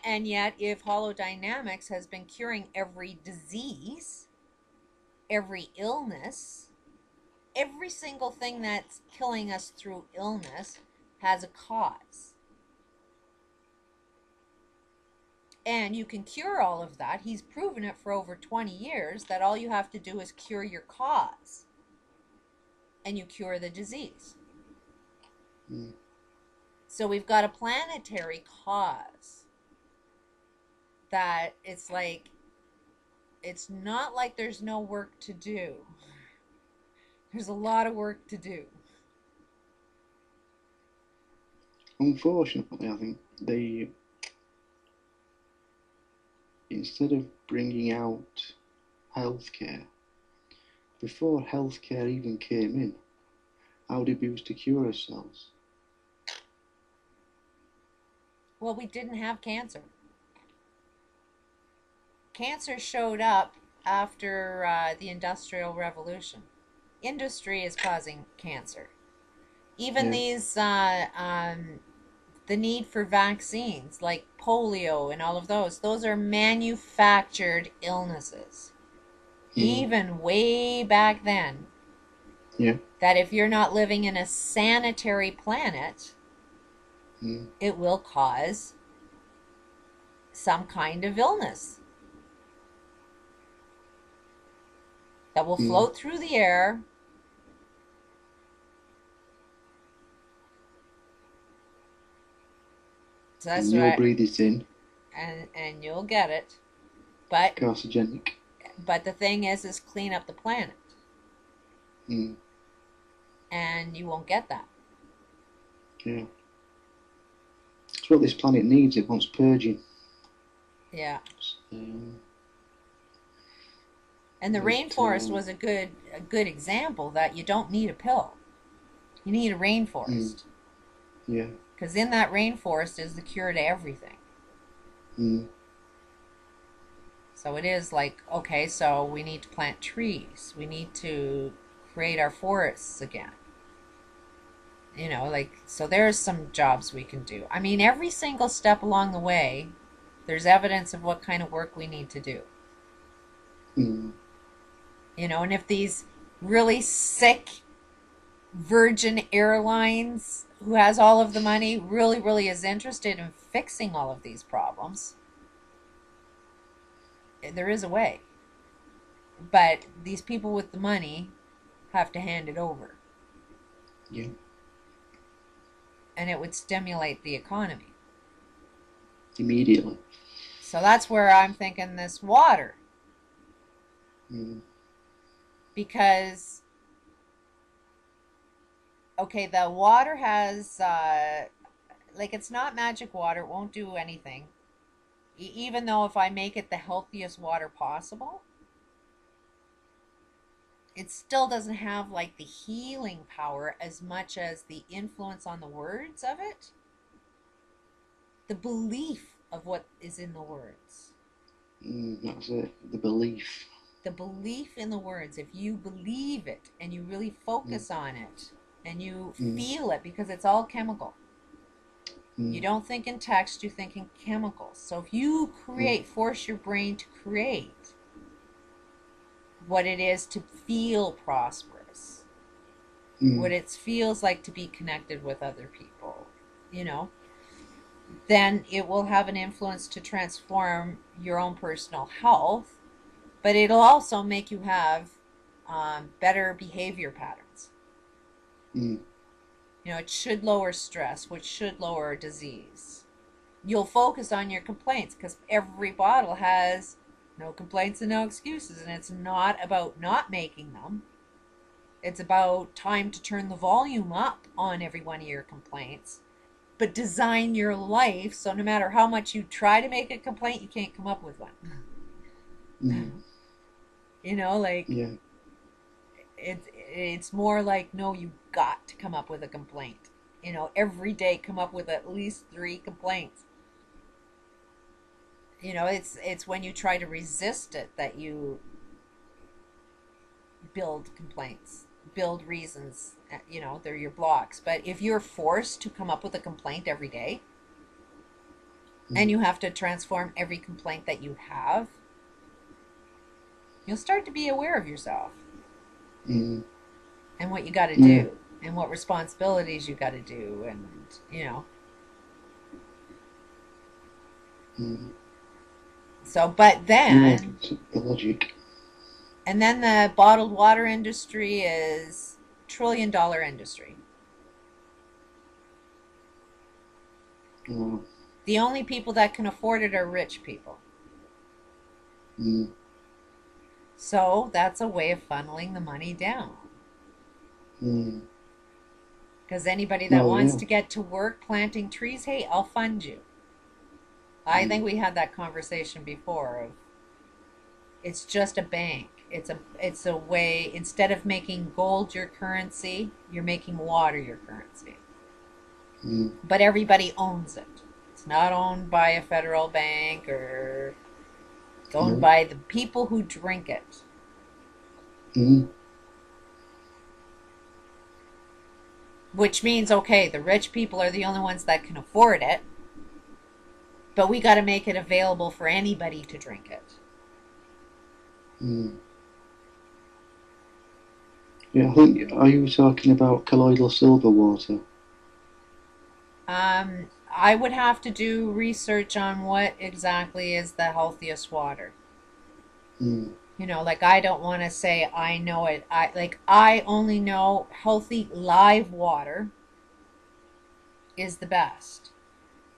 And yet, if holodynamics has been curing every disease, every illness, every single thing that's killing us through illness has a cause. And you can cure all of that. He's proven it for over 20 years that all you have to do is cure your cause and you cure the disease. Mm. So we've got a planetary cause that it's like, it's not like there's no work to do. There's a lot of work to do. Unfortunately, I think they, instead of bringing out healthcare, before healthcare even came in, how did we used to cure ourselves? Well, we didn't have cancer. Cancer showed up after the Industrial Revolution. Industry is causing cancer. Even Yeah. these, the need for vaccines like polio and all of those are manufactured illnesses. Mm. Even way back then, Yeah. that if you're not living in a sanitary planet, Mm. it will cause some kind of illness that will Mm. float through the air. So And that's you'll right, breathe it in, and you'll get it. But carcinogenic. the thing is clean up the planet, Mm. and you won't get that. Yeah. It's what this planet needs. It wants purging. Yeah. Um, And the but rainforest was a good example that you don't need a pill. You need a mm, rainforest. yeah. Because in that rainforest is the cure to everything. Mm. So it is like, okay, so we need to plant trees. We need to create our forests again. Like, so there's some jobs we can do. I mean, every single step along the way, there's evidence of what kind of work we need to do. Mm. And if these really sick Virgin Airlines, who has all of the money, really, really is interested in fixing all of these problems, there is a way. But these people with the money have to hand it over, Yeah. and it would stimulate the economy. Immediately. So that's where I'm thinking this water, Mm. because okay, the water has like, it's not magic water, it won't do anything. Even though if I make it the healthiest water possible, it still doesn't have like the healing power as much as the influence on the words of it, the belief of what is in the words. Mm. That's it. The belief. The belief in the words, if you believe it and you really Mm. focus on it and you Mm. feel it, because it's all chemical. You Mm. don't think in text, you think in chemicals. So if you Mm. force your brain to create what it is to feel prosperous, what Mm. it feels like to be connected with other people, you know, then it will have an influence to transform your own personal health, but it'll also make you have better behavior patterns. Mm. It should lower stress, which should lower disease. You'll focus on your complaints because every bottle has no complaints and no excuses, and it's not about not making them. It's about time to turn the volume up on every one of your complaints, but design your life so no matter how much you try to make a complaint, you can't come up with one. Mm. Like, Yeah. it's more like, no, you got to come up with a complaint. Every day come up with at least 3 complaints. It's when you try to resist it that you build complaints, build reasons. They're your blocks. But if you're forced to come up with a complaint every day, and mm, you have to transform every complaint that you have, you'll start to be aware of yourself mm, and what you got to yeah, do and what responsibilities you got to do, and mm, so but yeah, I then can see the logic. and then the bottled water industry is $1 trillion industry. Oh, The only people that can afford it are rich people. mm, So that's a way of funneling the money down. mm. Because anybody that Well, wants yeah. to get to work planting trees, hey, I'll fund you. I Mm, think we had that conversation before of it's just a bank. It's a way, instead of making gold your currency, you're making water your currency. mm, But everybody owns it. It's not owned by a federal bank, or it's owned no, by the people who drink it. mm, Which means, okay, the rich people are the only ones that can afford it, but we got to make it available for anybody to drink it. mm. Yeah, I think, are you talking about colloidal silver water? I would have to do research on what exactly is the healthiest water. Mm, Like I don't want to say I know it. I only know healthy live water is the best.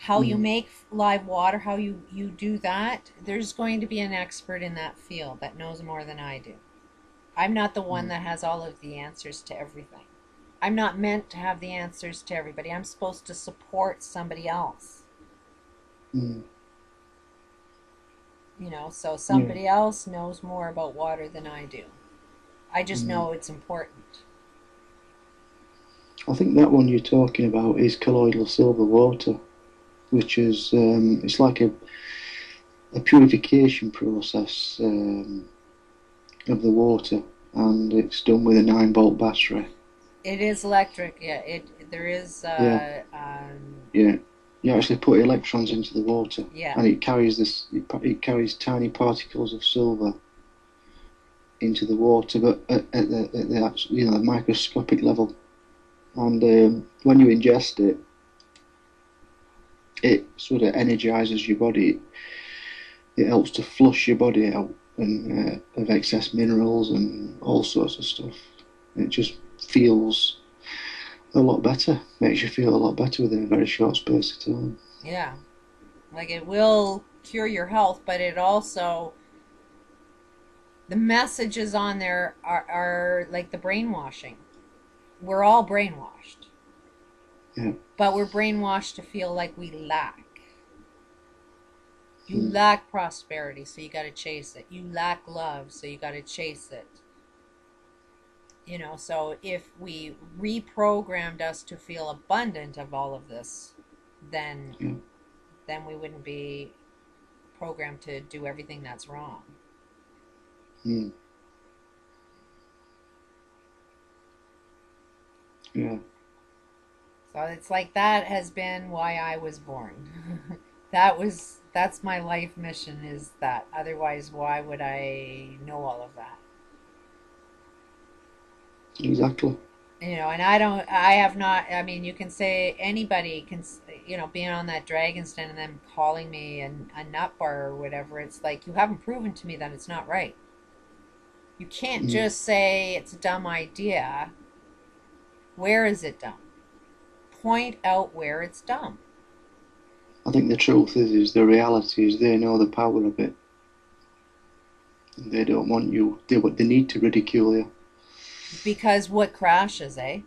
How you mm, make live water, how you do that, there's going to be an expert in that field that knows more than I do. I'm not the one mm, that has all of the answers to everything. I'm not meant to have the answers to everybody. I'm supposed to support somebody else. mm. So Yeah, somebody else knows more about water than I do. I just mm. know it's important. I think that one you're talking about is colloidal silver water, which is it's like a purification process of the water, and it's done with a 9-volt battery. It is electric. Yeah, it there is Yeah, yeah. You actually put electrons into the water, yeah. and it carries it carries tiny particles of silver into the water, but the microscopic level. And when you ingest it, it sort of energizes your body. It helps to flush your body out of excess minerals and all sorts of stuff. It just feels a lot better. Makes you feel a lot better within a very short space of time. Yeah. Like it will cure your health, but it also the messages on there are like the brainwashing. We're all brainwashed, Yeah. but we're brainwashed to feel like we lack. You Mm. lack prosperity, so you got to chase it. You lack love, so you got to chase it. So if we reprogrammed us to feel abundant of all of this, then Yeah. then we wouldn't be programmed to do everything that's wrong. Mm. Yeah. So it's like that has been why I was born. That's my life mission, is that. Otherwise, why would I know all of that? Exactly. And I have not, I mean, you can say anybody can, being on that dragon's den and then calling me a nut bar or whatever. It's like, you haven't proven to me that it's not right. You can't Mm. just say it's a dumb idea. Where is it dumb? Point out where it's dumb. I think the truth is the reality is they know the power of it. They don't want you. They need to ridicule you. Because what crashes, eh?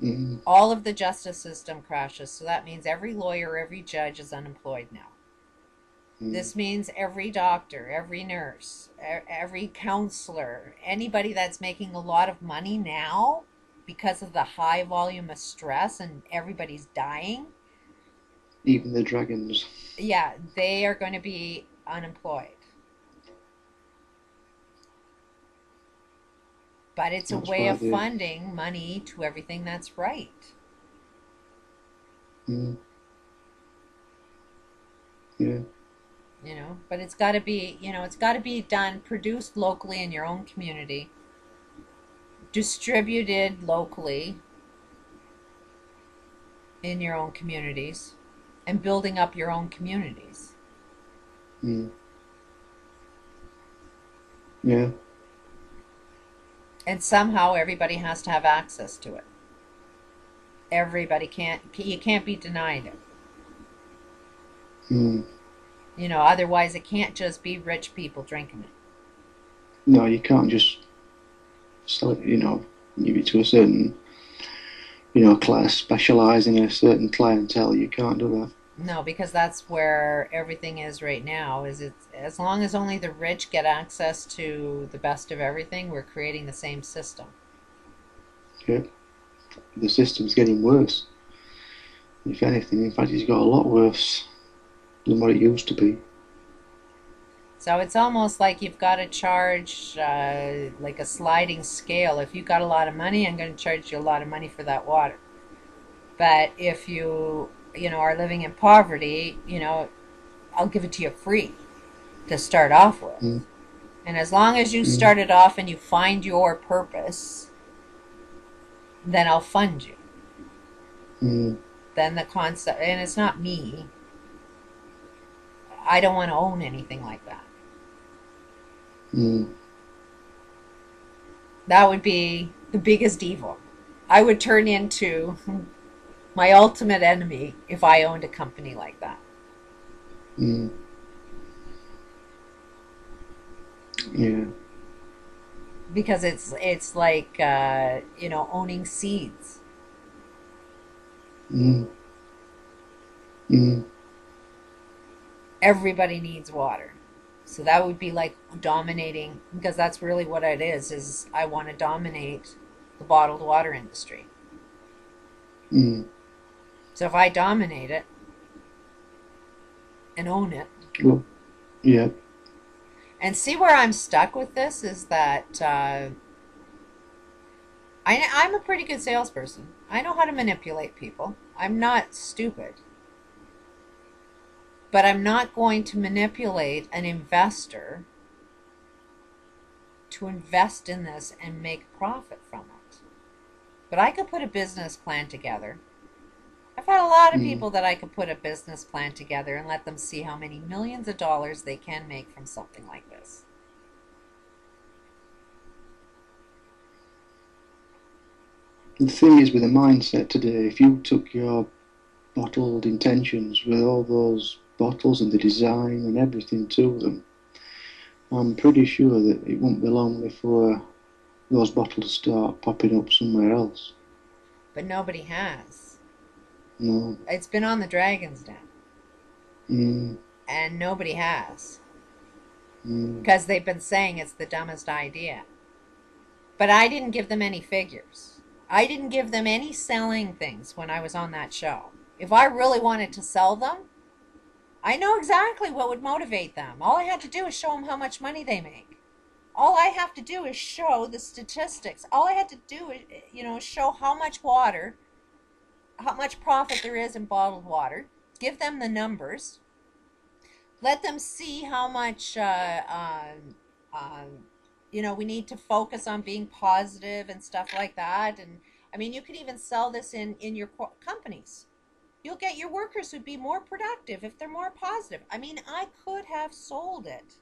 Mm. All of the justice system crashes. So that means every lawyer, every judge is unemployed now. Mm. This means every doctor, every nurse, every counselor, anybody that's making a lot of money now because of the high volume of stress and everybody's dying, Even the dragons. yeah, they are going to be unemployed. But it's a That's way why of they. funding money to everything that's right. Mm. Yeah. You know, but it's got to be, you know, it's got to be done, produced locally in your own community, distributed locally in your own communities, and building up your own communities. Mm. Yeah. And somehow everybody has to have access to it. Everybody can't, you can't be denied it. Mm. You know, otherwise it can't just be rich people drinking it. No, you can't just sell it, give it to a certain, class, specialise in a certain clientele. You can't do that. No, because that's where everything is right now. Is it's as long as only the rich get access to the best of everything, we're creating the same system. Yeah. The system's getting worse. If anything, in fact, it's got a lot worse than what it used to be. So it's almost like you've got to charge like a sliding scale. If you got a lot of money, I'm going to charge you a lot of money for that water. But if you know, are living in poverty, you know, I'll give it to you free to start off with. Mm. And as long as you Mm. start it off and you find your purpose, then I'll fund you. Mm. Then the concept, and it's not me. I don't want to own anything like that. Mm. That would be the biggest evil. I would turn into my ultimate enemy if I owned a company like that. Mm. Yeah. Because it's like you know, owning seeds. Mm. Mm. Everybody needs water. So that would be like dominating, because that's really what it is I want to dominate the bottled water industry. Mm. So if I dominate it and own it, Well, yeah. and see where I'm stuck with this is that I'm a pretty good salesperson. I know how to manipulate people. I'm not stupid. But I'm not going to manipulate an investor to invest in this and make profit from it. But I could put a business plan together. I've had a lot of Mm. people that I could put a business plan together and let them see how many millions of dollars they can make from something like this. The thing is with the mindset today, if you took your bottled intentions with all those bottles and the design and everything to them, I'm pretty sure that it won't be long before those bottles start popping up somewhere else. But nobody has. No. It's been on the Dragon's Den, Mm. and nobody has. Mm. Because they've been saying it's the dumbest idea. But I didn't give them any figures. I didn't give them any selling things when I was on that show. If I really wanted to sell them, I know exactly what would motivate them. All I had to do is show them how much money they make. All I have to do is show the statistics. All I had to do is, you know, show how much water, how much profit there is in bottled water. Give them the numbers. Let them see how much, you know, we need to focus on being positive and stuff like that. And I mean, you could even sell this in your companies. You'll get your workers would be more productive if they're more positive. I mean, I could have sold it,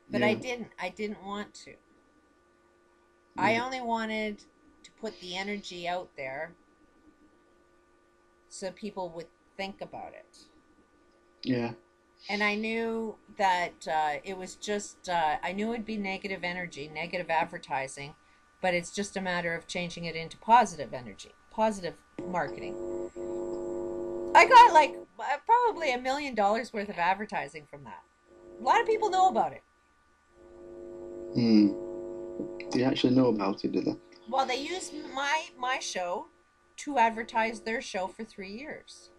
but I Yeah. didn't. I didn't want to. I Yeah. only wanted to put the energy out there so people would think about it. Yeah. And I knew that it was just, I knew it'd be negative energy, negative advertising, but it's just a matter of changing it into positive energy, positive marketing. I got like probably $1 million worth of advertising from that. A lot of people know about it. Mm. Do you actually know about it, do they? Well, they used my show to advertise their show for 3 years.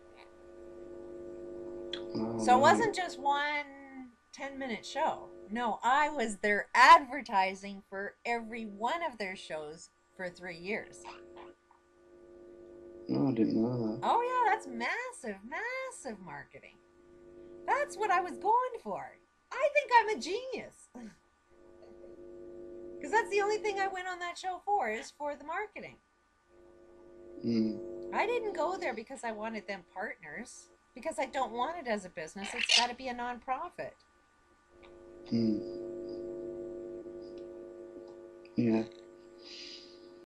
All So it right. wasn't just one 10-minute show. No, I was their advertising for every one of their shows for 3 years. No, I didn't know that. Oh, yeah, that's massive, massive marketing. That's what I was going for. I think I'm a genius. Because that's the only thing I went on that show for, is for the marketing. Mm. I didn't go there because I wanted them partners. Because I don't want it as a business. It's got to be a nonprofit. Mm. Yeah.